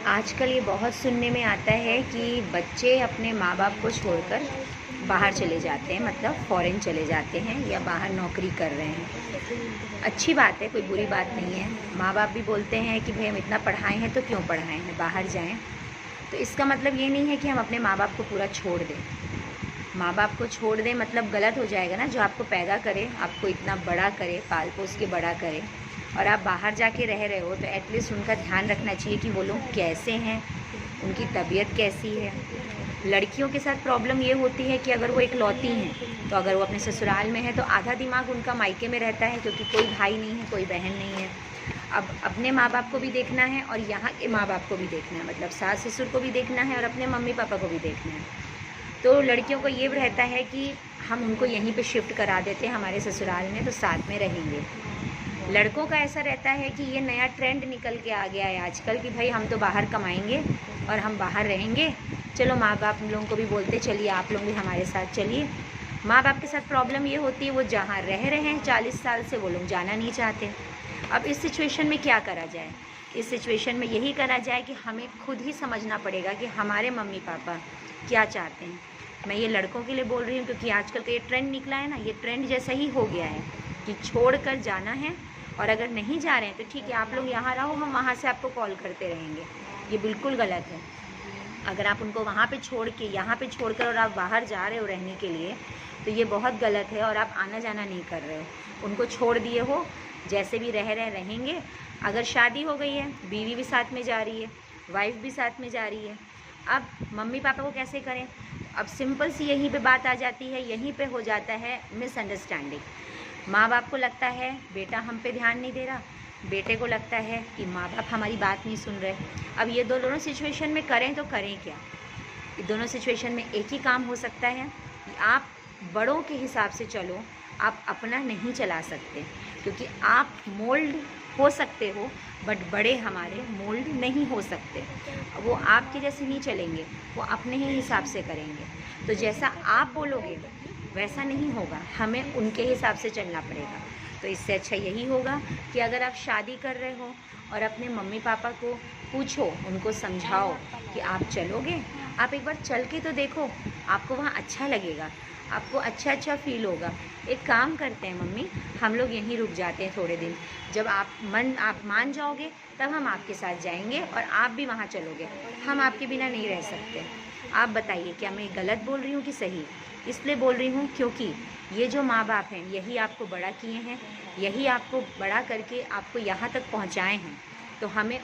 आजकल ये बहुत सुनने में आता है कि बच्चे अपने माँ बाप को छोड़कर बाहर चले जाते हैं, मतलब फ़ॉरेन चले जाते हैं या बाहर नौकरी कर रहे हैं। अच्छी बात है, कोई बुरी बात नहीं है। माँ बाप भी बोलते हैं कि भाई हम इतना पढ़ाए हैं तो क्यों पढ़ाए हैं, बाहर जाएं। तो इसका मतलब ये नहीं है कि हम अपने माँ बाप को पूरा छोड़ दें। माँ बाप को छोड़ दें मतलब गलत हो जाएगा ना। जो आपको पैदा करे, आपको इतना बड़ा करे, पाल पोस के बड़ा करे, और आप बाहर जाके रह रहे हो तो एटलीस्ट उनका ध्यान रखना चाहिए कि वो लोग कैसे हैं, उनकी तबीयत कैसी है। लड़कियों के साथ प्रॉब्लम ये होती है कि अगर वो इकलौती हैं तो अगर वो अपने ससुराल में है तो आधा दिमाग उनका मायके में रहता है, क्योंकि कोई भाई नहीं है, कोई बहन नहीं है। अब अपने माँ बाप को भी देखना है और यहाँ के माँ बाप को भी देखना है, मतलब सास ससुर को भी देखना है और अपने मम्मी पापा को भी देखना है। तो लड़कियों को ये रहता है कि हम उनको यहीं पे शिफ्ट करा देते हैं हमारे ससुराल में, तो साथ में रहेंगे। लड़कों का ऐसा रहता है कि ये नया ट्रेंड निकल के आ गया है आजकल कि भाई हम तो बाहर कमाएंगे और हम बाहर रहेंगे। चलो माँ बाप हम लोगों को भी बोलते चलिए आप लोग भी हमारे साथ चलिए। माँ बाप के साथ प्रॉब्लम ये होती है, वो जहाँ रह रहे हैं 40 साल से वो लोग जाना नहीं चाहते। अब इस सिचुएशन में क्या करा जाए? इस सिचुएशन में यही करा जाए कि हमें खुद ही समझना पड़ेगा कि हमारे मम्मी पापा क्या चाहते हैं। मैं ये लड़कों के लिए बोल रही हूँ क्योंकि आजकल तो ये ट्रेंड निकला है ना, ये ट्रेंड जैसा ही हो गया है कि छोड़ कर जाना है, और अगर नहीं जा रहे हैं तो ठीक है आप लोग यहाँ रहो, हम वहाँ से आपको कॉल करते रहेंगे। ये बिल्कुल गलत है। अगर आप उनको वहाँ पे छोड़ के यहाँ पे छोड़कर और आप बाहर जा रहे हो रहने के लिए, तो ये बहुत गलत है और आप आना जाना नहीं कर रहे हो। उनको छोड़ दिए हो, जैसे भी रह रहे रहेंगे। अगर शादी हो गई है, बीवी भी साथ में जा रही है, वाइफ भी साथ में जा रही है, अब मम्मी पापा को कैसे करें? अब सिंपल सी यहीं पे बात आ जाती है, यहीं पे हो जाता है मिसअंडरस्टैंडिंग। माँ बाप को लगता है बेटा हम पे ध्यान नहीं दे रहा, बेटे को लगता है कि माँ बाप हमारी बात नहीं सुन रहे। अब ये दोनों सिचुएशन में करें तो करें क्या? ये दोनों सिचुएशन में एक ही काम हो सकता है कि आप बड़ों के हिसाब से चलो, आप अपना नहीं चला सकते, क्योंकि आप मोल्ड हो सकते हो बट बड़े हमारे मोल्ड नहीं हो सकते। वो आपके जैसे नहीं चलेंगे, वो अपने ही हिसाब से करेंगे। तो जैसा आप बोलोगे वैसा नहीं होगा, हमें उनके हिसाब से चलना पड़ेगा। तो इससे अच्छा यही होगा कि अगर आप शादी कर रहे हो और अपने मम्मी पापा को पूछो, उनको समझाओ कि आप चलोगे, आप एक बार चल के तो देखो, आपको वहाँ अच्छा लगेगा, आपको अच्छा फील होगा। एक काम करते हैं मम्मी, हम लोग यहीं रुक जाते हैं थोड़े दिन, जब आप मान जाओगे तब हम आपके साथ जाएंगे और आप भी वहाँ चलोगे। हम आपके बिना नहीं रह सकते। आप बताइए क्या मैं गलत बोल रही हूँ कि सही? इसलिए बोल रही हूँ क्योंकि ये जो माँ बाप हैं यही आपको बड़ा किए हैं, यही आपको बड़ा करके आपको यहाँ तक पहुँचाए हैं। तो हमें